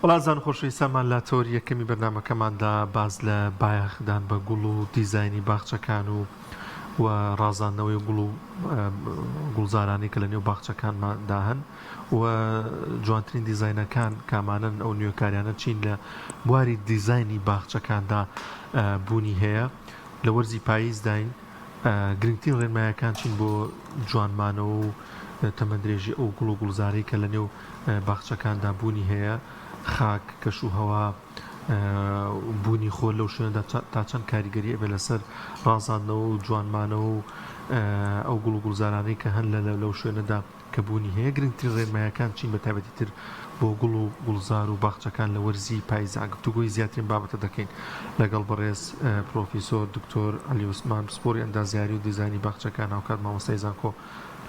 بەڵازان خۆشەویستان لە تۆری یەکەمی بەرنامەکەماندا باز لە بایەخدان بە گوڵ و دیزاینی باخچەکان و ڕازاندنەوەی گوڵ و گوڵزارانی کە لە نێو باخچەکانماندا هەن و جوانترین دیزاینەکان کامانن ئەو نوێکاریانە چین لە بواری دیزاینی باخچەکاندا بوونی هەیە لە وەرزی پاییزداین گرنگترین ڕێنمایەکان چین بۆ جوانمانەوە و تەمەندرێژی ئەو گوڵ و گوڵزاری کە لە نێو باخچەکاندا بوونی هەیە خاک کەش و هەوا بوونی خۆ لەو شوێندا تا چەند کاریگەری ئەبێ لەسەر ڕازاندنەوە و جوانمانەوە و ئەو گوڵ و گوڵزارانەی کە هەن لەو شوێنەدا کە بوونی هەیە گرنگترین ڕێنمایەکان چین بە تایبەتی تر بۆ گوڵ و گوڵزار و باخچەکان لە وەرزی پاییزە گفتوگۆی زیاترین بابەتە دەکەین لەگەڵ بەڕێز پرۆفیسۆر دکتۆر عەلی عوسمان پسپۆری ئەندازیاری و دیزاینی باخچەکان هاوکات مامۆستای زانکۆ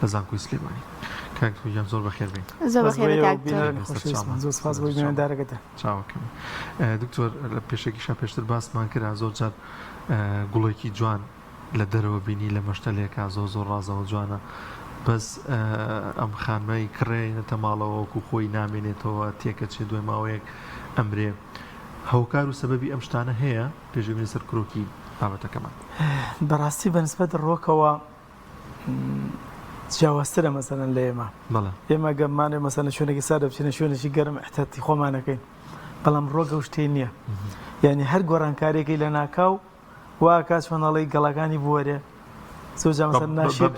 لە زانکۆی سلێمانی کاکتۆریان زۆر بەخێر بێن. زۆر سپاس بۆ بینەدارەکەتە. چاوەکەم دکتۆر لە پێشێکیشا پێشتر باسمان کرا زۆر جار گوڵێکی جوان لە دەرەوە بینی لە مەشتەلێکا زۆر ڕازەوە جوانە بەس ئەم خانمای کڕێنێتە ماڵەوە وەکو خۆی نامێنێتەوە تێکە چێ دوای ماوەیەک ئەمرێ هەوکار و سەبەبی ئەم شتانە هەیە پێشبینی سەر کرۆکی بابەتەکەمان. بەڕاستی بەنسبەت ڕۆکەوە جیاوازترە مەسەلەن لە ئێمە گەمانێ مەسەلەن شوێنێکی سادە بچینە شوێنێکی گەرم احتیاطی خۆمانەکەین بەڵام ڕۆگە و شتێ نییە یعنی هەر گۆڕانکارێکی لە ناکاو وا کات چۆنەڵی گەڵەکانی بوەرێ زۆرجار مەسەلەن ناشێت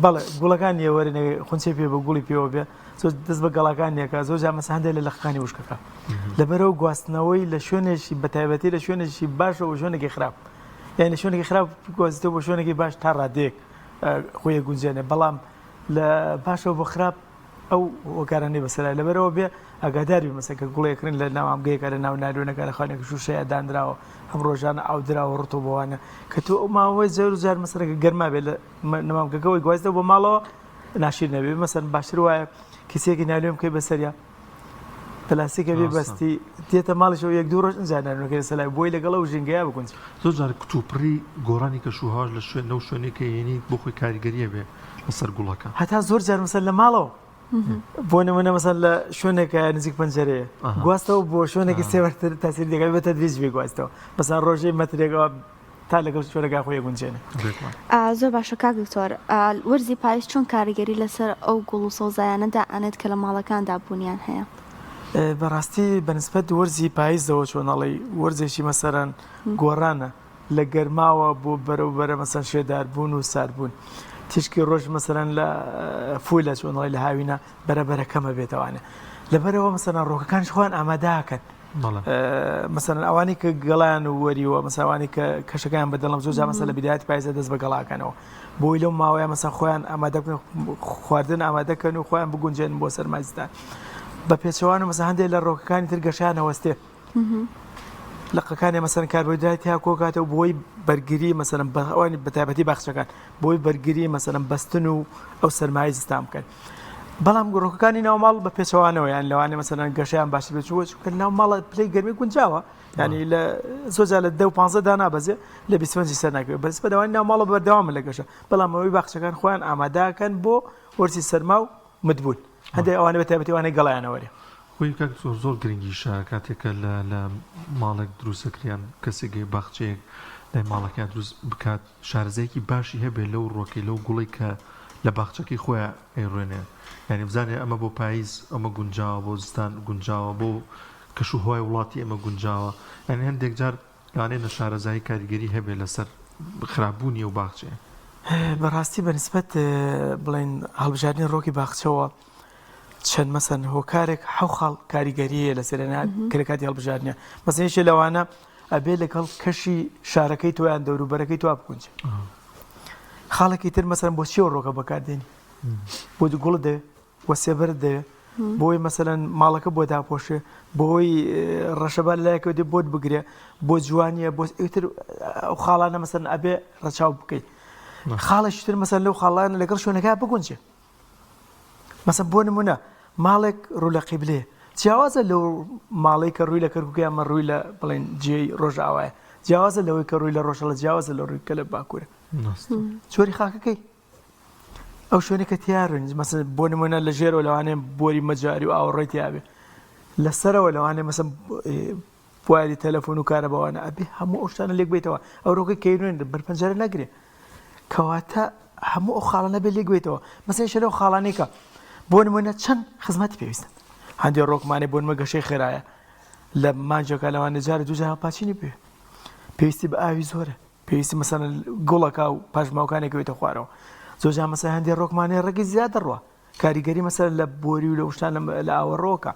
بەڵێ گوڵەکان نیە وەرێنێ خونچێ پێ بە گوڵی پێوە بێ زۆر دەست بە گەڵەکان نیەکە زۆرجار مەسەلەن هەندێک لە لەخەکانی وشکەکە لەبەرەوە گواستنەوەی لە شوێنێکی بەتایبەتی لە شوێنێکی باشە و شوێنێکی خراپ یعنی شوێنێکی خراپ گواستیتەوە بۆ شوێنێکی باش تا ڕادەیەک خۆی گونجێنێ بەڵام لە باشەوە بۆ خراپ ئەو هۆکارانەی بەسەرای لەبەرەوە بێ ئاگاداری مەسەکە گوڵێکردن لە ناوامگەیەکە لە ناو ناردوێنەکە لە خانێک شوشەیە دانراوە هەم ڕۆژانە ئاودراوە ڕۆتۆ بۆوانە کە تۆ ئەو ماوەی زۆر جار مەسەرەکە گەرما بێت لە نەمامگەکەەوەی گواستە بۆ ماڵەوە ناشیر نەبێ مەسەن باشتر وایە کیسێکی نالوێم بکەی بەسەریا پلاستیکە بێ بەستی دێتە ماڵیشەوە یەک دوو ڕۆژ ئەنجانەکە سەلای بۆی لەگەڵە و ژینگەیە بکونج زۆر جار کتوپڕی گۆڕانی کەشوهاش لە شوێن نەو شوێنێکە یێنی بۆ خۆی کاریگەریە بێ لەسەر گوڵەکە هەتا زۆر جار مەسەل لە ماڵەوە بۆ نمونە مەسەل لە شوێنێکە نزیک پەنجەرەیە گواستەوە بۆ شوێنێکی سێوەرتر تاسیری دەکات بێتە دریج بێ گواستەوە بەسان ڕۆژەی مەترێکەوە تا لەگەڵ شوێنەکە خۆی گونجێنێ. زۆر باشە کاک دکتۆر وەرزی پاییز چۆن کاریگەری لەسەر ئەو گوڵ و سەوزایانەدا ئەنێت کە لە ماڵەکاندا بوونیان هەیە؟ بەڕاستی بەنسبەت وەرزی پاییزەوە چۆنەڵی وەرزێکی مەسەرەن گۆڕانە لە گەرماوە بۆ بەرەوبەرە مەسەن شێداربوون و ساردبوون تیشکی ڕۆژ مەسەرەن لە فوی لە چۆنەڵی لە هاوینە بەرەبەرەکەمە بێتەوانە لەبەرەوە مەسەرەن ڕۆکەکانش خۆیان ئامادەکەن مەسەرەن ئەوانی کە گەڵیان و وەریوە مەساوانی کە کەشەکان بەدەڵم زۆر جا مەسە لە بیدایەتی پاییزە دەست بە گەڵاکەنەوە بۆی لەو ماوەیە مەسەن خۆیان ئامادەکەن خواردن ئامادەکەن و خۆیان بگونجێن بۆ سەرمازیستان بە پێچەوان و مەسە هەندێک لە ڕۆکەکانی تر گەشانەوەستێ لەقەکانی مەسەرەن کاربۆیدراتی ها کۆکاتەوە بۆی بەرگری مەسەرەن بەوانی بەتایبەتی باخچەکان بۆی بەرگری مەسەرەن بەستن و ئەو سەرمایی زستان بکەن بەڵام ڕۆکەکانی ناوماڵ بە پێچەوانەوە یان لەوانێ مەسەرەن گەشیان باشتر بێت چونکە ناو ماڵە پلەی گەرمی گونجاوە ینی لە زۆرجار لە 10 دا نابەزێ لە 25 سەر ناکەوێت بەس بەداوای ناو ماڵە بەردەوامە لە گەشە بەڵام ئەوەی باخچەکان خۆیان ئامادەکەن بۆ وەرسی سەرما و مدبوون هەندێک ئەوانە بەتایبەتیوانەی گەڵیانەوەرێ خۆی کاک زۆر گرنگیشە کاتێکە لە ماڵێک دروستەکریان کەسێکی باخچەیەک لای ماڵەکەیان دروست بکات شارەزایەکی باشی هەبێت لەو ڕۆکەی لەو گوڵی کە لە باخچەکەی خۆیان ئەیڕوێنێ یعنی بزانێ ئەمە بۆ پاییز ئەمە گونجاوە بۆ زستان گونجاوە بۆ کەشوهۆی وڵاتی ئەمە گونجاوە یعنی هەندێک جار لەوانەیە شارەزایی کاریگەری هەبێت لەسەر خراپبوونی و باخچەیە. بەڕاستی بەنسبەت بڵێن هەڵبژاردننی ڕۆکی باخچەوە چەند مەسەن هۆکارێک حەو خاڵ کاریگەریە لە سەرێنە کرێکاتی هەڵبژاردنە مەسەنیشە لەوانە ئەبێ لەگەڵ کەشی شارەکەی تۆیان دەوروبەرەکەی تو بکونجێ خاڵێکی تر مەسەن بۆ چیەوە ڕۆکە بەکاردێنی بۆ گوڵ دەوێ بۆ سێبەر دەوێ بۆی مەسەلەن ماڵەکە بۆ داپۆشێ بۆی ڕەشەبار لایەکەوە دێ بۆت بگرێ بۆ جوانیە بۆ ئیتر ئەو خاڵانە مەسەن ئەبێ ڕەچاو بکەیت خاڵێکی تر مەسەن لەو خاڵانە لەگەڵ شوێنەکە بگونجێ مەسەن بۆ نمونە ماڵێک ڕوو لە قیبلێ جیاوازە لەو ماڵی کە ڕووی لە کەرکووکە ئەمە ڕووی لە بڵێن جێی ڕۆژاوایە جیاوازە لەوەی کە ڕووی لە ڕۆژە لە جیاوازە لە ڕووی کە لە باکوورە چۆری خاکەکەی ئەو شوێنێکە تیاڕن مەسەن بۆ نمونە لە ژێرەوە لەوانێ بۆری مەجاری و ئاوەڕێی تیاابێ لەسەرەوە لەوانێ مەسەن بواری تەلەفۆن و کارەباوانە ئەبێ هەموو ئەو شتانە لێک بێتەوە ئەو ڕۆکە کەیرێن بەرپەنجەرە نەگرێ کەواتە هەموو ئەو خاڵانە بێ لێک بێتەوە مەسەن شەرە و خاڵانێکە بۆ نمونە چەند خزمەتی پێویستن هەندێک ڕۆکمانێ بۆ نمە گەشەی خێرایە لە مانجەکە لەوانە جارە دووجار پاچینی پێویستی بە ئاوی زۆرە پێویستی مەسەن گوڵەکە و پاشماوەکانێک بێتە خوارەوە زۆرجار مەسەن هەندێک ڕۆکمانێ ڕێگی زیادە ڕوە کاریگەری مەسەر لە بۆری و لە شتان لە ئاوەڕۆکە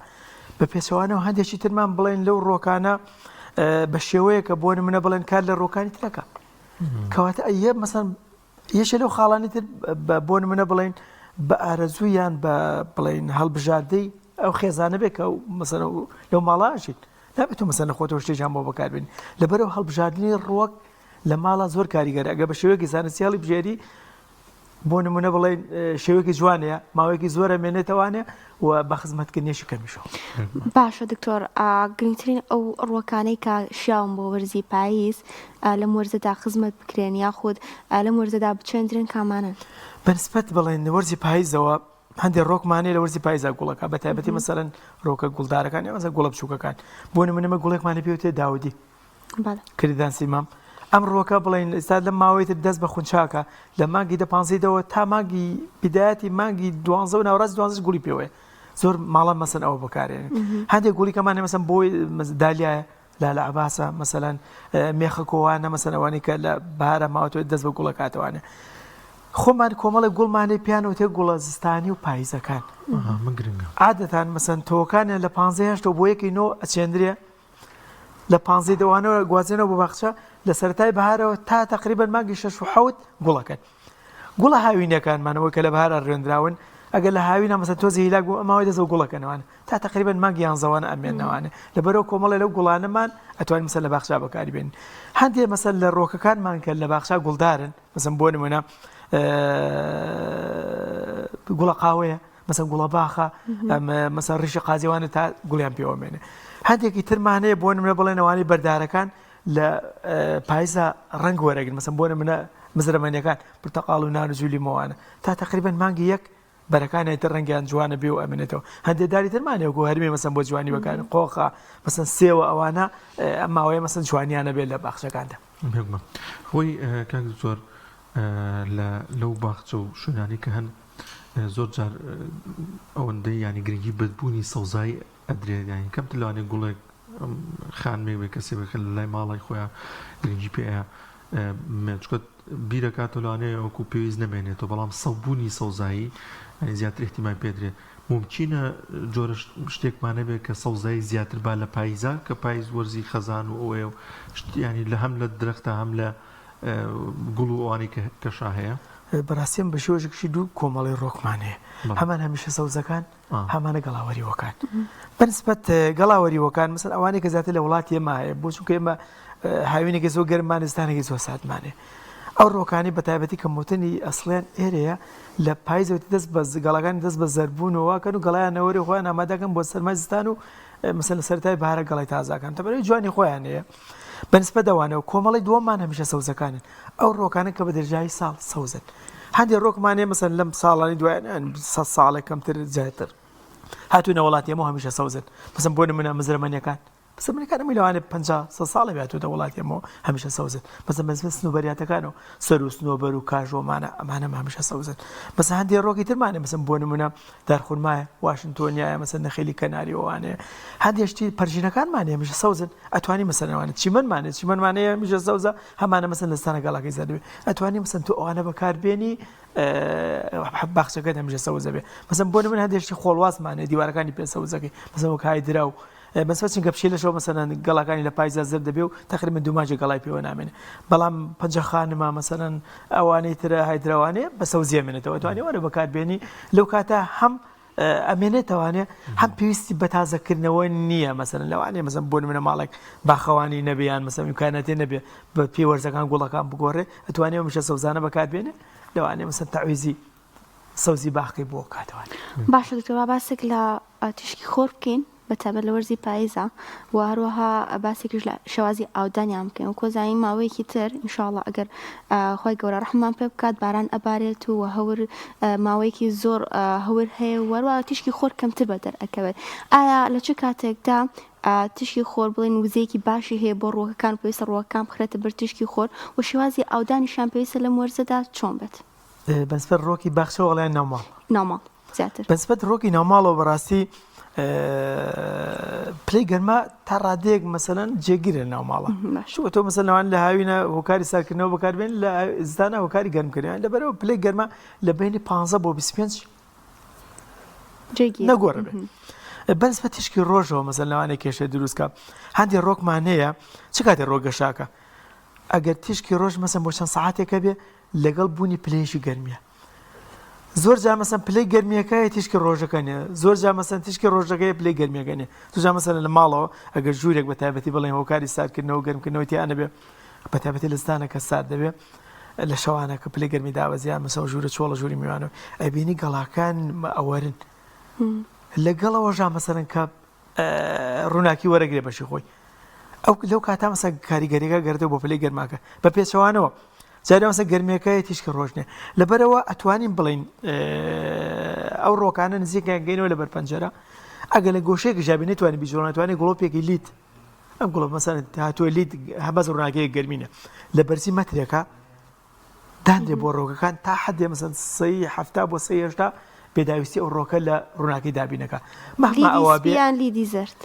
بە پێچەوانەوە هەندێکی ترمان بڵێن لەو ڕۆکانە بە شێوەیە کە بۆ نمونە بڵێن کار لە ڕۆکانی ترەکە کەواتە ئەیە مەسەن یەشە لەو خاڵانی تر بۆ نمونە بڵێن بە ئارەزوویان بە بڵێن هەڵبژاردەی ئەو خێزانە بێت کە مەسەن لەو ماڵاشیت نابێت مەسەن خۆتەوە شتێکیان بۆ بەکاربێن لەبەرەوە هەڵبژاردننی ڕۆک لە ماڵە زۆر کاریگەرە ئەگە بە شێوەیەکی زانستیاڵی بژێری بۆ نمونە بڵێن شێوەیەکی جوانەیە ماوەیەکی زۆرە مێنێتەوانێ و بە خزمەتکردنیشی کەمیشەوە باشە دکتۆر گرنگترین ئەو ڕوەکانەی کە شیاوم بۆ وەرزی پاییز لەم وەرزەدا خزمەت بکرێن یاخود لەم وەرزەدا بچێندرن کامانن بەنسبەت بڵێن وەرزی پاییزەوە هەندێک ڕۆکمانەیە لە وەرزی پاییزە گوڵەکە بە تایبەتی مەسەرەن ڕۆکە گوڵدارەکان مەسەن گوڵە بچووکەکان بۆ نمونەمە گوڵێکمانە پێوتێ داودی کرددان سیمام ئەم ڕۆکە بڵێن ئێستا لە ماوەیەتر دەست بە خونچاکە لە مانگی 15ەوە تا مانگی بدایەتی مانگی 12 و ناوەڕاست 12 گوڵی پێوەیە زۆر ماڵە مەسەن ئەوە بەکارێنن هەندێک گوڵیکەمانێ مەسەن بۆی دالیایە لا عباسە مەسەلەن مێخە کۆوانە مەسەن ئەوانەی کە لە بەهارە ماوەتەوە دەست بە گوڵەکاتەوانە خۆمان کۆمەڵی گوڵمانەی پیانەوە تێ گوڵە زستانی و پاییزەکان عادەتان مەسەن تۆکانیان لە 15 بۆ یەکی نۆ ئەچێندرێ لە 15 دەوانەوە گوازێنەوە بۆ باخچە لە سەرەتای بەهارەوە تا تقریبان مانگی 6 و 7 گوڵەکەن گوڵە هاوینەکانمانەوە کە لە بەهارە ڕێنراون ئەگەر لە هاوینە مەسەن تۆزی هیلاک بوو ئەماوەی دەزە گوڵەکەنەوەوان تا تقریبان مانگی 11وانە ئەمێنەوانە لەبەرەوە کۆمەڵی لەو گوڵانەمان ئەتوانین مەسەن لە باخچا بەکاری بێنین هەندێک مەسەن لە ڕۆکەکانمان کە لە باخچا گوڵدارن مەسەن بۆ نمونە گوڵە قاوەیە مەسەن گوڵە باخە مەسەن ڕیشی قازیوانە تا گوڵیان پێوەمێنێ هەندێکی ترمانەیە بۆ نمونە بڵێنەوانی بەردارەکان لە پاییزە ڕەنگ وەرەگرن مەسەن بۆ نمونە مزرەمەنیەکان پرتەقاڵ و نان و جولیمەوانە تا تقریبان مانگی یەک بەرەکانی تر ڕەنگیان جوانە بێ و ئەمێنێتەوە هەندێک داری ترمانەیە گۆ هەرمێ مەسەن بۆ جوانی بەکارن قۆخە مەسەن سێوە ئەوانە ئەم ماوەیە مەسەن جوانیانە بێت لە باخچەکاندا خۆی کاک زۆر لەو باخچە و شوێنانی کە هەن زۆر جار ئەوەندەی ینی گرنگی بەدبوونی سەوزایی ئەدرێت ینی کەم لەوانێ گوڵێک خانمێک بێ کەسێ بێ لە لای ماڵی خۆیان گرنگی پێەیە چکت بیرەکاتە لەوانەیە وەکو پێویست نەمێنێتەوە بەڵام سەوبوونی سەوزایی زیاتر احتیمال پێدرێت ممکنە جۆرە شتێکمانە بێت کە سەوزایی زیاتر با لە پاییزە کە پاییز وەرزی خەزان و ئەوەیە و ینی لە هەم لە درەختە هەم لە گوڵ و ئەوانی کەشا هەیە بەڕاستیم بە شێوەژێکی دوو کۆمەڵی ڕۆکمانەیە هەمان هەمیشە سەوزەکان هەمانە گەڵاوەریەوەکان بەنسبەت گەڵاوەریەوەکان مەسەن ئەوانەی کە زیاتر لە وڵاتی ئێمە هەیە بۆ چونکە ئێمە هاوینێکی زۆر گەرمانستانێکی زۆر ساتمانێ ئەو ڕۆکانی بە تایبەتی کەموتنی ئەسڵیان ئێرەیە لە پاییزەوەتی دەست بە گەڵەکانی دەست بە زەربوونەوەکەن و گەڵایانەوەری خۆیان ئامادەکەن بۆ سەرمای زستان و مەسەن لە سەرەتای بەهارە گەڵای تازاکان تەبەرەوەی جوانی خۆیان هەیە بەنسبەت ئەوانەوە کۆمەڵی دووەممان هەمیشە سەوزەکانن ئەو ڕۆکانە کە بە دەرجایی ساڵ سەوزن هەندێک ڕۆکمانێ مەسەن لەم ساڵانی دوایان 100 ساڵێک کەمتر جیاتر هاتوونە وڵاتی ئێمە هەمیشە سەوزن مەسەن بۆ نمونە مزرەمەنیەکان مزرەمەنیەکان لەوانێ 50 ساڵی هاتوونە وڵاتی ئێمە هەمیشە سەوزن مەسەن بەنسبەت سنووبەریاتەکانەوە سەر و سنۆبەر و کاژۆمانە ئەمانە هەمیشە سەوزن مەسەن هەندێک ڕۆکی ترمانێ مەسەن بۆ نمونە دارخورمایە واشنتۆنیایە مەسەن نەخێلی کەناریەوەوانەیە هەندێشتی پەرژینەکانمانێ هەمیشە سەوزن ئەتوانی مەسەنەوانێت چیمەنمانەیە هەمیشە سەوزە هەمانە مەسەن لە ستانە گەڵاکەی زەدەبێت ئەتوانی مەسەن تۆ ئەوانە بەکاربێنی باخچەکەت هەمیشە سەوزە بێ مەسەن بۆ نمونە هەندێشتی خۆڵوازمانێ دیوارەکانی پێ سەوزەکەی مەسەن وەک هایدرا و بەسبەت چونکە پشیلەشەوە مەسەلەن گەڵاکانی لە پاییزە زەر دەبێ و تقریبا دوماجێ گەڵای پێوە نامێنێ بەڵام پەنجەخانما مەسەلەن ئەوانەی ترە هایدراوانێ بە سەوزی ئەمێنێتەوە توانی وەرە بەکاربێنی لەو کاتە هەم ئەمێنێتەوانێ هەم پێویستی بە تازەکردنەوە نییە مەسەلەن لەوانێ مەسەن بۆ نمونە ماڵێک باخەوانی نەبیان مەسەن ئیمکانەتی نەبێ بە پێوەرزەکان گوڵەکان بگۆڕێ ئەتوانێ میشە سەوزانە بەکاربێنێ لەوانێ مەسەن تەعویزی سەوزی باخی بۆ کاتەوانێ باشە دکتۆر باسێک لە تشکی خۆر بکەین بەتابەت لە وەرزی پاییزە و هەروەها باسێکیش لە شێوازی ئاودانیان بکەین و کۆزایی ماوەیەکی تر ئینشاءڵڵا ئەگەر خۆی گەورە ڕەحمان پێ بکات باران ئەبارێت و هەور ماوەیەکی زۆر هەور هەیە وەروە تیشکی خۆر کەمتر بە دەرئەکەوێت. ئایا لە چه کاتێکدا تشکی خۆر بڵین وزەیەکی باشی هەیە بۆ ڕۆکەکان پێویستە ڕۆکەکان بخرێتە بەر تشکی خۆر و شێوازی ئاودانیشان پێویستە لەم وەرزەدا چۆن بێت؟ بەنسبەت ڕۆکی باخچە وەڵیان ناوماڵ ناوماڵ زیاتر بەنسبەت ڕۆکی ناوماڵەوە بەڕاستی پلەی گەرما تا ڕادەیەک مەسەلەن جێگیرە ناوماڵە شو تۆ مەسەلەن لەوان لە هاوینە هۆکاری ساکردنەوە بەکاربێن لە زستانە هۆکاری گەرمکردیان لەبەرەوە پلەی گەرما لە بینی 15 بۆ 25 نەگۆڕە بێت. بەنسبەت تشکی ڕۆژەوە مەسەلەن لەوانەیە کێشە دروستکە هەندێک ڕۆکمان هەیە چ کاتێ ڕۆگەشاکە ئەگەر تشکی ڕۆژ مەسەن بۆ چەند سەعاتێکە بێ لەگەڵ بوونی پلەیەکی گەرمیە زۆر جا مەسەن پلەی گەرمیەکەیە تشکی ڕۆژەکەنێ زۆر جا مەسەن تشکی ڕۆژەکەی پلەی گەرمیەکەنێ تو جا مەسەن لە ماڵەوە ئەگەر ژوورێک بە تایبەتی بڵێن هۆکاری ساردکردنەوە گەرمکردنەوەی تیانە بێ بە تایبەتی لە زستانە کە سارد دەبێ لە شەوانە کە پلەی گەرمی داوەزیان مەسەن ژوورە چۆڵە ژووری میوانەوە ئەبینی گەڵاکان ئەوەرن لەگەڵەوە ژا مەسەرن کە ڕووناکی وەرەگرێ بەشی خۆی ئەو لەو کاتا مەسە کاریگەریەکە گەردەوە بۆ پلەی گەرماکە بە پێچەوانەوە جارێ مەسە گەرمیەکەی تیشکە ڕۆژنێ لەبەرەوە ئەتوانین بڵین ئەو ڕۆکانە نزیکیان گەینەوە لەبەر پەنجەرە ئەگەر لە گۆشەیەکی ژابی نتوانانی بیجۆڵ ناتوانێت گڵۆپێکی لیت ئەم گڵۆپ مەسەن هاتووە لیت هەبەز ڕووناکەیە گەرمینە لە بەرزی مەترێکە دانرێ بۆ ڕۆکەکان تا حدێ مەسەن 3 بۆ 3 پێداویستی ئەو ڕۆکە لە ڕووناکی دابینەکە مەحما ئەوە بێ لیدی زرد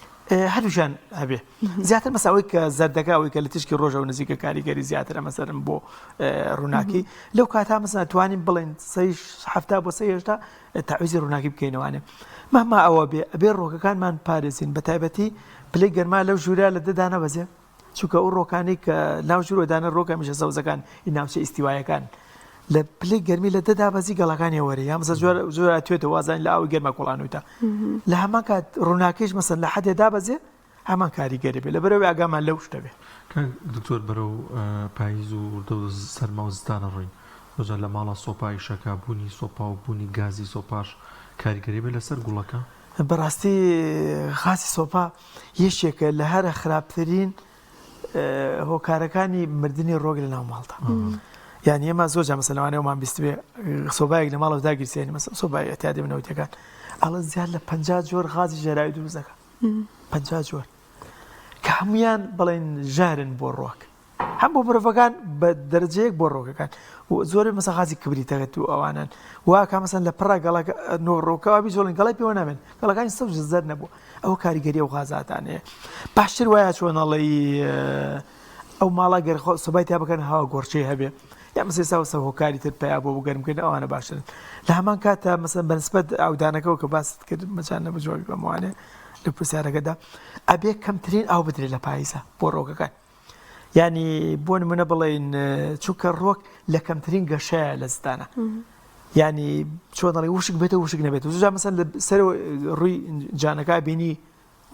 هەردووشان هەبێ زیاتر مەساوی کە زەردەکە ئەوەی کە لە تشکی ڕۆژە و نزیکە کاریگەری زیاترە مەسەرم بۆ ڕووناکی لەو کاتا مەسەن توانین بڵێن 7 بۆ 3 تاویزی ڕووناکی بکەینەوانێ مەحما ئەوە بێ ڕۆکەکانمان پارێزین بە تایبەتی پلەی گەرما لەو ژوورە لە دەدانە بەزێ چونکە ئەو ڕۆکانی کە ناو ژوورۆدانە ڕۆکە میشە سەوزەکان ناوچە ئیستیوایەکان لە پلەی گەرمی لە دەدا بەزی گەڵەکانی وەرە یا مەسە زۆر توێتە وازان لە ئەوی گەرمە کوڵانوتە لە هەمان کات ڕووناکیش مەسەن لە حدێدا بەزێ هەمان کاریگەری بێ لەبەرەوەی ئاگامان لەو شتە بێ دکتۆر بەرەو پاییز و سەرما و زستانە ڕۆین ڕۆژە لە ماڵە سۆپای شەکا بوونی سۆپا و بوونی گازی سۆپاش کاریگەری بێ لەسەر گوڵەکە بەڕاستی خاسی سۆپا یەشێکە لە هەرە خراپترین هۆکارەکانی مردنی ڕۆگ لە ناو ماڵدا یعنی ئێمە زۆر جا مەسەلەوانەوەمان بیست بێ سۆبایەک لە ماڵەوە داگیرسێنی مەسەڵەن سۆبای ئەتیادی بنەوتەکان ئەڵە زیاد لە 50 جۆر غازی ژێراوی دروست دەکات 50 جۆر کە هەمویان بڵێن ژارن بۆ ڕۆک هەم بۆ مرۆڤەکان بە دەرەجەیەک بۆ ڕۆکەکان و زۆر مەسە غازی کبریتەکەت و ئەوانن واکە مەسەن لە پڕە گەڵک ڕۆکەوە بیجۆڵین گەڵی پێوە نامێن گەڵەکانی سەوج زەر نەبوو ئەوە کاریگەری و غازاتانەیە باشتر وایە چۆنەڵی ئەو ماڵا گەر سۆبای تا بکەن هاوا گۆڕچەی هەبێ یا مەسێ ساوسە هۆکاری تر پیا بۆ گەرمکردن ئەوانە باشترن لە هەمان کاتە مەسەن بەنسبەت ئاودانەکەەوە کە باست کرد مەچان نەبجۆی بەموانێ لە پرسیارەکەدا ئەبێ کەمترین ئاو بدرێت لە پاییزە بۆ ڕۆکەکان ینی بۆ نمونە بڵێن چووکە ڕۆک لە کەمترین گەشایە لە زستانە ینی چۆن دەڵێ وشک بێتە وشک نەبێت زوجا مەسەن لە سەر ڕووی جانەکە بینی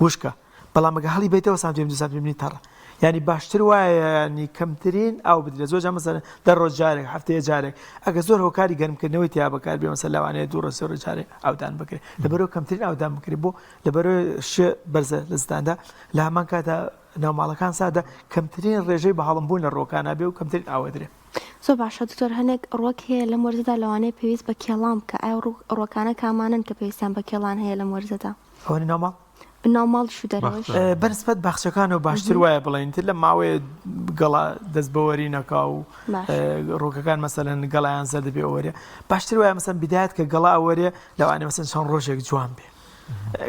وشکە بەڵام ئەگە هەڵی بێتەوە سانتیمتر 2 سانتیمتر تەڕە ینی باشتر وایە ینی کەمترین ئاو بدرێت زۆر جا مەسەن دەڕۆژ جارێک هەفتەیە جارێک ئەگە زۆر هۆکاری گەرمکردنەوەی تیا بەکار بێ مەسەن لەوانەیە 2 سێ جارێک ئاودان بکرێت لەبەرەوە کەمترین ئاودان بکرێت بۆ لەبەرەوەی شێ بەرزە لە زستاندا لە هەمان کاتە ناوماڵەکان سادە کەمترین ڕێژەی بە هەڵمبوون لە ڕۆکانە بێ و کەمترین ئاوەدرێ زۆر باشە دکتۆر هەنێک ڕۆک هەیە لەم وەرزەدا لەوانەیە پێویست بە کێڵام کە ئایا ڕۆکانە کامانن کە پێویستیان بە کێڵان هەیە لەم وەرزەدا ئەوەنی ناوماڵ ناوماڵ شو دەرەوەش بەنسبەت باخچەکان و باشتر وایە بڵێن تر لە ماوەیە گەڵا دەست بەوەری نەکا و ڕۆکەکان مەسەلەن گەڵایان زە دەبێ ئەوەرێ باشتر وایە مەسەن بدایەت کە گەڵا ئەوەرێ لەوانێ مەسەن چەند ڕۆژێک جوان بێ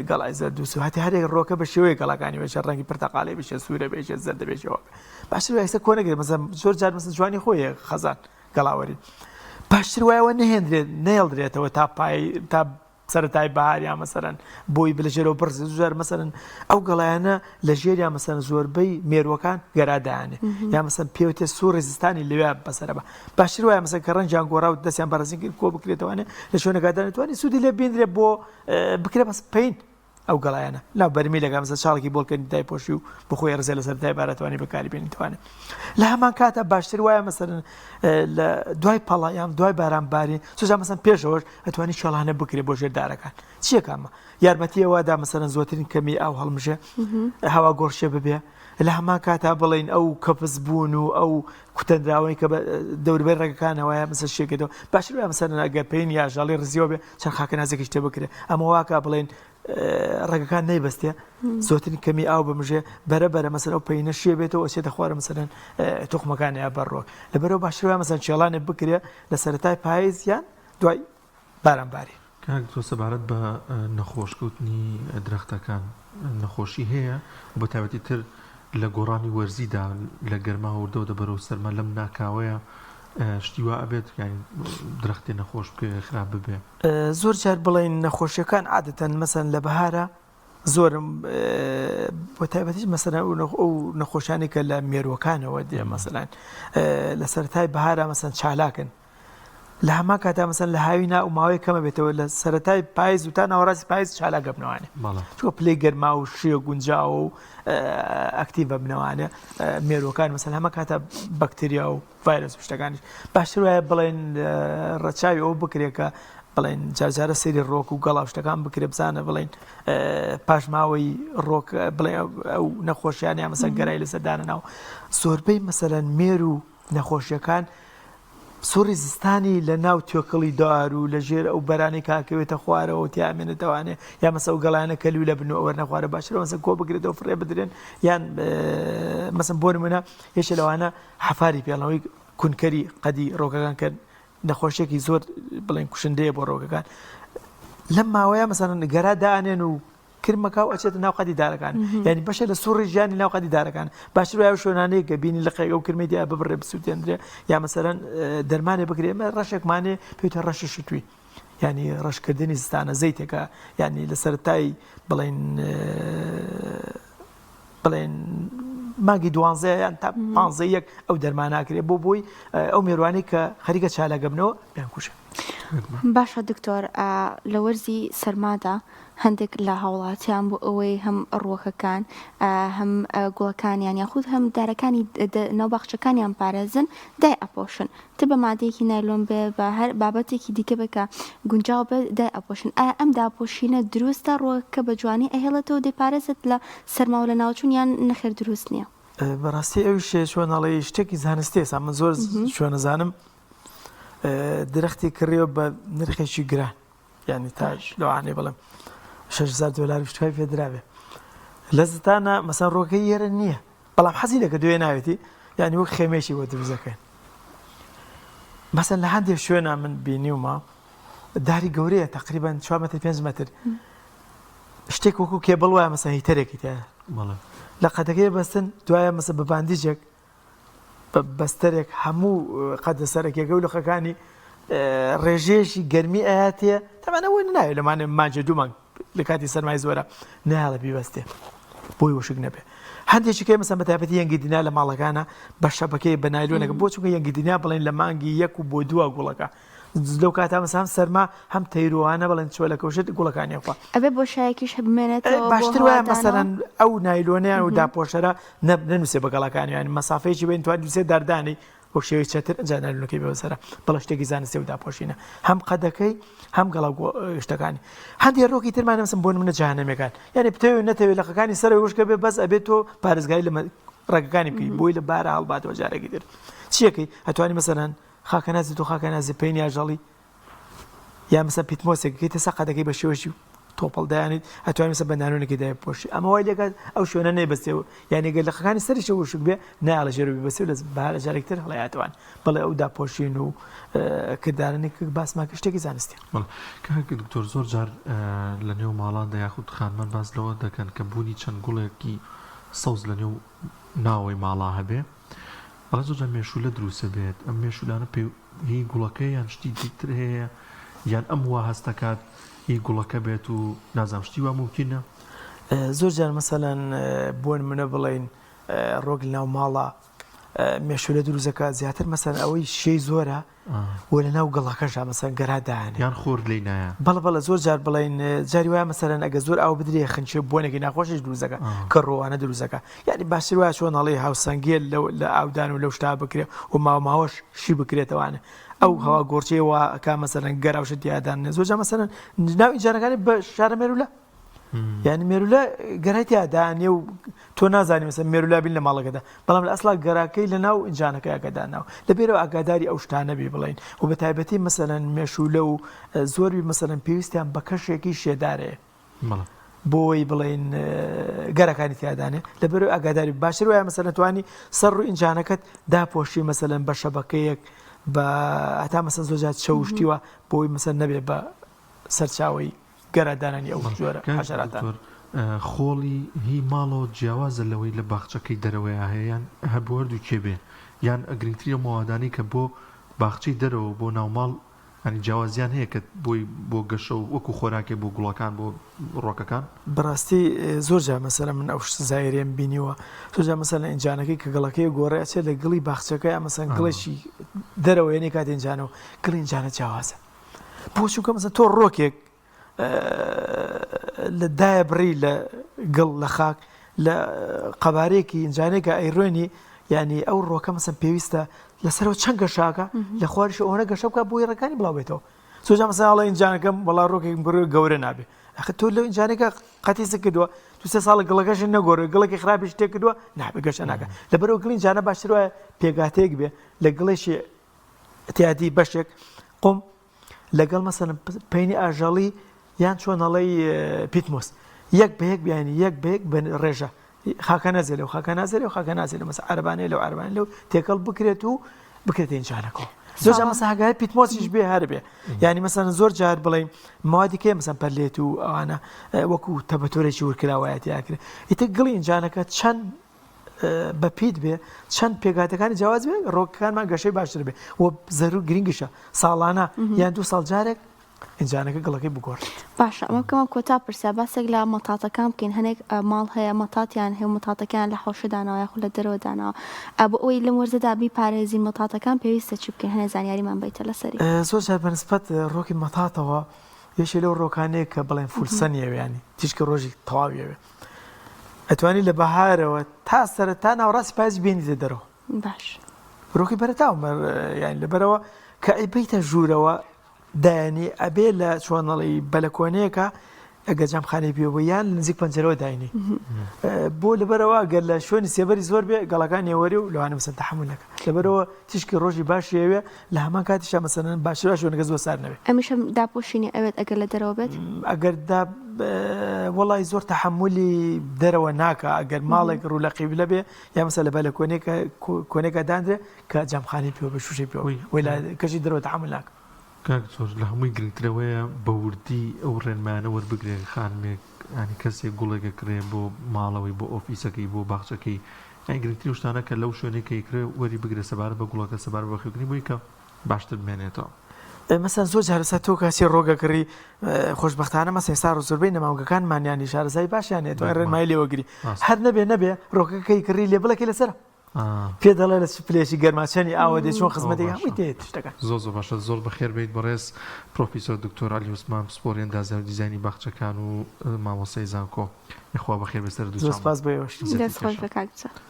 گەڵای زەرد و سوهاتی هەرێک ڕۆکە بە شێوەیە گەڵاکانی بێشە ڕەنگی پرتەقاڵی بێشە سوورە بێشە زەردە بێشەوە باشتر وایە کۆنەگرێت مەسەن زۆر جار مەسەن جوانی خۆیە خەزان گەڵاوەری باشتر وایەوە نەهێنرێت نێڵدرێتەوە تا سەرەتای بەهاریان مەسەرەن بۆی بلەژێرەوە بڕز زۆر مەسەرەن ئەو گەڵایانە لە ژێریان مەسەن زۆربەی مێروەکان گەرادایانێ یا مەسەن پێوتێ سوور ڕێزستانی لەوێ بەسەرە بە باشتر وایە مەسەن کە ڕەنجیان گۆڕا و دەستیان بەڕزین کرد کۆ بکرێتەوەوانێ لە شوێنەکدانێتوانی سوودی لێ بێنرێت بۆ بکرێت بەس پێین ئەو گەڵایانە لاو بەرمیلەکە مەسەن شاڵێکی بۆڵکەنی دای پۆشی و بخۆی ڕزێ لە سەرتای بارەتوانی بەکاری بێنیتوانێت لە هەمان کاتە باشتر وایە مەسەرن لە دوای پەڵایان دوای بارانباری سوزا مەسەن پێشەوەش ئەتوانی شەڵانە بکرێت بۆ ژێردارەکان چیەکەمە یارمەتیە وادا مەسەرەن زۆرترین کەمی ئاو هەڵمژە هەوا گۆڕشێ ببێ لە هەمان کاتا بڵین ئەو کەپز بوون و ئەو کوتەندراوەی کە دەوربەر ڕێگەکانەوەیە مەسەر شێکێتەوە باشتر وایە مەسەرەن ئەگەر پێین یاژەڵی ڕزیەوە بێ چەند خاکە نازێکی شتێ بکرێ ئەمە واکە بڵین ڕێگەکان نەیبەستێ زۆرترین کەمی ئاو بمژێ بەرەبەرە مەسەر ئەو پەینە شێ بێتەوە ئەچێتە خوارە مەسەرەن توخمەکانیان بەڕۆک لەبەرەوە باشتر وایە مەسەرەن چێڵانێ بکرێ لە سەرەتای پاییز یان دوای بارانباری. کاک تۆ سەبارەت بە نەخۆشکەوتنی درەختەکان نەخۆشی هەیە و بە تایبەتی تر لە گۆڕانی وەرزیدا لە گەرما وردە دەبەرەوە سەرما لەم ناکاوەیە شتی وا ئەبێت درەختی نەخۆش بکە خراپ ببێ زۆر جار بڵین نەخۆشیەکان عادەتەن مەسەن لە بەهارە زۆرم بۆ تایبەتیش مەسەلەن ئەو نەخۆشیانی کە لە مێرووەکانەوە دێ مەسەلەن لە سەرەتای بەهارە مەسەن چالاکن لە هەما کاتا مەسەن لە هاوینا و ماوەی کەمە بێتەوە لە سەرەتای پاییز و تا ناوەڕاستی پاییز چالاکە بنەوانێ چووە پلەی گەرما و شێ گونجاو و ئەکتیڤە بنەوانێ مێرووەکان مەسەن هەمە کاتە بەکتریا و ڤایرۆس و شتەکانیش باشتر وایە بڵێن ڕەچاوی ئەو بکرێ کە بڵێن جارجارە سەیری ڕۆک و گەڵاو شتەکان بکرێ بزانە بڵێن پاشماوەی ڕۆک بڵێ ئەو نەخۆشییان مەسەن گەرای لەسەردانە ناو زۆربەی مەسەلەن مێر و نەخۆشیەکان سوڕی زستانی لە ناو تۆکڵی دار و لە ژێر ئەو بەرانی کاکەوێتە خوارەوە تیامێنێتەوانێ یا مەسە ئەو گەڵانە کەلوی لە بن ئەوە نەخوارە باشترەوە مەسە کۆ بگرێتەوە فڕێ بدرێن یان مەسم بۆ نمونە هێشە لەوانە حەفاری پێڵەوەی کونکەری قەدی ڕۆکەکان کە نەخۆشیێکی زۆر بڵێن کوشندەیە بۆ ڕۆکەکان لەم ماوەیە مەسەن گەرا دانێن و کرمەکە و ئەچێتە ناو قەدی دارەکان یعنی بەشە لە سوڕی ژیانی ناو قەدی دارەکان باشتر وایە شوێنانەیە کە بینی لە قەیگە و کرمی دیا ببڕێ بسووتێنرێ یا مەسەرەن دەرمانێ بکرێ ڕەشێکمانێ پێوتە ڕەشی شتووی ینی ڕەشکردنی زستانە زەیتێکە ینی لە سەرەتای بڵێن ماگی 12 یان تا 15 ئەو دەرماناکرێ بۆ بۆی ئەو مێروانی کە خەریکە چالاگەبنەوە بیان کوشە. باشە دکتۆر لە وەرزی سەرمادا هەندێک لە هاوڵاتیان بۆ ئەوەی هەم ڕۆکەکان هەم گوڵەکانیان یاخود هەم دارەکانی ناوباخچەکانیان پارێزن دای ئەپۆشن تە بە مادەیەکی نایلۆن بێ بە هەر بابەتێکی دیکە بکە گونجاو بێ دای ئەپۆشن ئایا ئەم داپۆشینە دروستە ڕۆکە بە جوانی ئەهێڵێتەوە دەیپارێزێت لە سەرما و لە ناوچوون یان نەخێر دروست نییە؟ بەڕاستی ئەوی شوێنەڵی شتێکی زانستی ئێستا من زۆر شوێنەزانم درەختی کڕیەوە بە نرخێکی گران یعنی تاش لەوانێ بڵم $6,000 شتای پێدراوێ لە زستانە مەسەن ڕۆکەی یێرە نییە بەڵام حەزی لەکە دوێ ناوێتی یعنی وەک خێمێکی بۆ دروستەکەن مەسەن لە هەندێک شوێنە من بینیومە داری گەورەیە تقریبا 4 متر 5 متر شتێک وەکو کێبڵ وایە مەسەن هیتەرێکی تایە لە قەدەکەی بەستن دوایە مەسە بە باندیجێک بەستەرێک هەموو قەدە سەرەکێکە و لەخەکانی ڕێژێشی گەرمی ئااتێ تەمانەوەی ناوێت لەمانێ ماجە دوومانگ لە کاتی سەرمای زۆرە نایڵە بیبەستێ بۆی وشک نەبێ هەندێکیکەی مەسەن بە تایبەتی یەنگی دنیا لە ماڵەکانە بە شەبەکەی بە نایلۆنەکە بۆ چونکە یەنگی دنیا بڵێن لە مانگی 1 و بۆ 2 گوڵەکە لەو کاتا مەسەن سەرما هەم تەیروانە بەڵێن چۆلە کەوشێت گوڵەکانیەخوا ئەبێ بۆ شایەکیش بمێنێتەوە باشتر وایە مەسەرەن ئەو نایلۆنیان و داپۆشەرە نەنووسێ بە گەڵەکانی یانی مەسافەیەکی بین توانین نووسێ دەردانی وەک شێوەی چەتر ئەنجا نایلۆنەکەی بەسەرە بەڵە شتێکی زانستی و داپۆشینە هەم قەدەکەی هەم گەڵاو شتەکانی هەندێک ڕۆکی ترمانە مەسەن بۆ نمونە جەهەنەمەکان یعنی بتەوێت نەتەوێت لەخەکانی سەرەوەی وشکە بێ بەس ئەبێت تۆ پارێزگای لە ڕێگەکانی بکەی بۆی لە بارە هەڵباتەوە جارێکی تر چیەکەی هەتوانی مەسەرەن خاکەنازی تۆ خاکەنازی پێی یاژەڵی یا مەسەن پیتمۆسێکەکەی تە قەدەکەی بە شێوەشی تۆپڵ دایانیت هەتوانین مەسەن بە نانۆنێکی دای پۆشی ئەمە وای لێکات ئەو شوێنە نەیبەستێەوە یعنی گەر لە خەکانی سەریشە وشک بێ نایڵە ژێرەوی بەسێ لە بەهارە جارێکتر هەڵەیاتوان بەڵێ ئەو داپۆشین و کردارنێک باسماکە شتێکی زانستی کاکە دکتۆر زۆر جار لە نێو ماڵاندا یاخود خانمان باس لەوە دەکەن کە بوونی چەند گوڵێکی سەوز لە نێو ناوەی ماڵا هەبێ بەڵام زۆر جار مێشولە دروستە بێت ئەم مێشولانە هی گوڵەکە یان شتی دیتر هەیە یان ئەم وا هەستەکات هی گوڵەکە بێت و نازانشتی وا ممکنە زۆر جار مەسەلەن بۆ نمونە بڵێن ڕۆک لەناو ماڵە مێشولە دروستەکە زیاتر مەسەن ئەوەی شەی زۆرە و لەناو گەڵەکەشە مەسەن گەرادایانە یان خۆر لێی نایە بەڵە زۆر جار بڵێن جاری وایە مەسەلەن ئەگە زۆر ئاو بدرێ خنچێ بۆنێکی ناخۆشیش دروستەکە کە ڕۆوانە دروستەکە یعنی باشتر وایە چۆن هەڵی هاوسەنگێل لە ئاودان و لەو شتا بکرێت و ماوەش شی بکرێتەوانە ئەو هەوا گۆرچەیەوە کا مەسەلەن گەراوشە دیادان زۆر جار مەسەلەن ناو ئیجارەکانی بە شارە مێرولە یعنی مێرولە گەرایتیادانێ و تۆ نازانی مەسەن مێرولە بین لە ماڵەکەدا بەڵام لە ئەسڵا گەراکەی لە ناو ئینجانەکەیەکەداناو لەبێرەوە ئاگاداری ئەو شتانە بێ بڵین و بە تایبەتی مەسەلەن مێشولە و زۆری مەسەلەن پێویستیان بە کەشێکی شێدارەیە بۆی بڵین گەرەکانی تیادانێ لەبەرەوە ئاگاداری باشتر وایە مەسەلەن توانی سەر و ئینجانەکەت داپۆشی مەسەلەن بە شەبەکەیەک بە هەتا مەسەن زۆجات شەوشتیوە بۆی مەسەن نەبێ بە سەرچاوی گەرەدانانی ئەو جۆرە حەشەراتان خۆڵی هی ماڵەوە جیاوازە لەوەی لە باخچەکەی دەرەوەی هەیەیان هەبوەردوو کێبێ یان ئەگرنگترە ماوادانی کە بۆ باخچەی دەرەوە بۆ ناوماڵ ینی جیاوازیان هەیە کە بۆی بۆ گەشە و وەکو خۆراکێ بۆ گوڵەکان بۆ ڕۆکەکان بەڕاستی زۆرجار مەسەلەن من ئەو زایرێن بینیوە زۆرجار مەسەلەن ئینجانەکەی کە گەڵەکەی گۆڕێ چێت لە گڵی باخچەکەی مەسەن گڵێکی دەرەوە یعنی کات ئینجانەوە گڵی ئینجانە جیاوازە بۆ چونکە مەسەن تۆ ڕۆکێک لە دایە بڕی لە گڵ لە خاک لە قەبارەیەکی ئینجانێکە ئەیڕۆنی ینی ئەو ڕۆکە مەسەن پێویستە لەسەرەوە چەند گەشاکە لە خوارش ئەوەنە گەشە بکە بۆی ڕێکانی بڵاوێتەوە سۆجا مەسەڵە ئینجانەکەم بەڵا ڕۆکێک بڕێ گەورە نابێ ئەخ تۆ لەو ئینجانێکە قەتیسە کردووە تو سێ ساڵە گڵەکەش نەگۆڕێ گڵێکی خراپی شتێک کردووە نابێ گەشە ناکە لەبەرەوە گڵی ئینجانە باشتر وایە پێگاتەیەک بێ لە گڵێشی تیادی بەشێک قوم لەگەڵ مەسەلەن پەینی ئاژەڵی یان چۆنەڵی پیتمۆس یەک بە یەک بیانی یەک بە یەک ڕێژە خاکە نازێلێ و خاکە نازێلێ و خاکە نازێلێ مەسە عەربانەیە لەو عەربانە لەو تێکەڵ بکرێت و بکرێتە ئینجانەکەەوە زۆر مەسە هەگای پیتمۆسیش بێ هەر بێ ینی مەسەن زۆر جار بڵێ موادی کێ مەسەن پەرلێت و ئەوانە وەکو تەبەتۆرێکی ورکراوایەتی یاکرێت ئیتر گڵی ئینجانەکە چەند بە پیت بێ چەند پێگاتەکانی جیاواز بێ ڕۆکەکانمان گەشەی باشتر بێ و زەرور گرنگشە ساڵانە یان 2 ساڵ جارێک ئینجانەکە گڵەکەی بگۆڕێت باشە ئەمە بکەمە کۆتا پرسە باسێک لە مەتاتەکان بکەین هەنێک ماڵ هەیە مەتاتیان هەیە مەتاتەکان لە حەوشەدانەوە یاخو لە دەرەوەدانەوە بۆ ئەوەی لەم وەرزەدا بیپارێزین مەتاتەکان پێویستە چی بکەین هەنێ زانیاریمان بیتە لەسەری زۆر جار بەنسبەت ڕۆکی مەتاتەوە یەشێ لەو ڕۆکانەیە کە بڵێن فولسەنیەوێیانی تیشکە ڕۆژی تەواویەوێ ئەتوانی لە بەهارەوە تا سەرەتا ناوەڕاستی پاییز بینیتە دەرەوە باش ڕۆکی بەرەتاو یانی لەبەرەوە کە ئەیبیتە ژوورەوە دایانی ئەبێ لە چۆنەڵی بەلەکۆنەیەکە ئەگە جامخانەی پێوە یان نزیک پەنجەرەوە داینی بۆ لەبەرەوە گەر لە شوێنی سێبەری زۆر بێ گەڵەکان نێوەری و لەوانە مەسەن تەحملەکە لەبەرەوە تیشکی ڕۆژی باشیەوێ لە هەمان کاتیشە مەسەن باشتر شوێنەکە زۆر سار نەبێت ئەمیشە داپۆشینی ئەوێت ئەگەر لە دەرەوە بێت ئەگەر وەڵی زۆر تەحملی دەرەوە ناکە ئەگەر ماڵێک ڕوو لە قیبلە بێ یا مەسە لە بەلە کۆنێکە دانرێ کە جامخانەی پێوە بە شوشەی پێوە وی لە کەشی دەرەوە تەحمل ناکە کاک زۆر لە هەمووی گرنگترەوەیە بەوردی ئەو ڕێنمانە وەربگرێ خانمێک ینی کەسێک گوڵێکە کرێ بۆ ماڵەوەی بۆ ئۆفیسەکەی بۆ باخچەکەی یان گرنگتری شتانە کە لەو شوێنێکی کرێ وەری بگرێ سەبارە بە گوڵەکە سەبار بە خوێکردنی بۆی کە باشتر بمێنێتەوە مەسەن زۆر جارەسا تۆ کاسی ڕۆگەکڕی خۆشبەختانە مەسە ئێستا زۆربەی نەماوگەکانمانیانی شارەزای باشیانێت تو ڕێنمای لێوەگری هەر نەبێ ڕۆکەکەی کڕی لێ بڵەکەی لەسەر پێ دەڵێ لە پلێشی گەرماچەنی ئاوە دێ چۆن خزمەتی هەمووی دێت شتەکان زۆر باشە زۆر بەخێر بێت بەڕێز پرۆفیسۆر دکتۆر علی عوسمان پسپۆڕی ئەندازیار و دیزاینی باخچەکان و مامۆستای زانکۆ یخوا بەخێر بەسەر دوو زۆر سپاس بۆ ئێوەش دەست خۆش بە کاک